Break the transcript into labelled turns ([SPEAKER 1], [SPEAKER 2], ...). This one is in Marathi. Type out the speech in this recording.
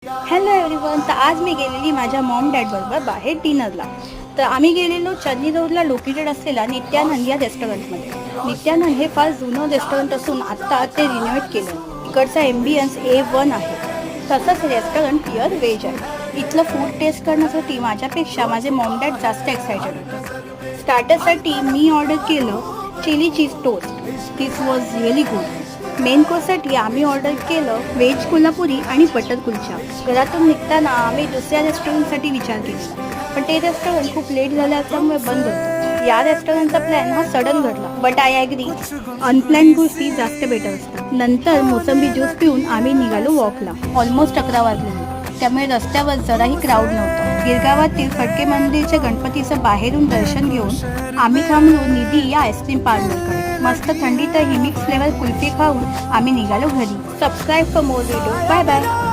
[SPEAKER 1] Hello everyone. तर आज मी गेलेली माझ्या मॉम डॅड बरोबर बाहेर डिनरला. तर आम्ही गेलेलो चन्नी रोडला लोकेटेड असलेला नित्यानंद या रेस्टॉरंटमध्ये. नित्यानंद हे फार जुनं रेस्टॉरंट असून आत्ता ते रिनोव्हेट केलं. इकडचा एम्बियन्स A1 आहे. तसंच रेस्टॉरंट प्युअर व्हेज आहे. इथलं फूड टेस्ट करण्यासाठी माझ्यापेक्षा माझे मॉम डॅड जास्त एक्सायटेड होते. स्टार्टरसाठी मी ऑर्डर केलं chilli cheese toast. This was really good. Main कोर्ससाठी आम्ही ऑर्डर केलं व्हेज कोल्हापुरी आणि बटर कुलचा. घरातून निघताना आम्ही दुसऱ्या रेस्टॉरंटसाठी विचार केला, पण ते रेस्टॉरंट खूप लेट झालं असल्यामुळे बंद होतं. या रेस्टॉरंटचा प्लॅन हा सडन घडला, बट आय ॲग्री, अनप्लॅन गोष्टी जास्त बेटर असतात. नंतर मोसंबी ज्यूस पिऊन आम्ही निघालो वॉकला. ऑलमोस्ट 11 वाजलेले, त्यामुळे रस्त्यावर जराही क्राऊड नव्हतं. गिरगावातील फडके मंदिरच्या गणपतीचं बाहेरून दर्शन घेऊन आम्ही थांबलो निधी या आईस्क्रीम पार्लरकडे. मस्त थंडीतही मिक्स फ्लेवर कुल्फी खाऊन आम्ही निघालो घरी. Subscribe for more video. Bye bye.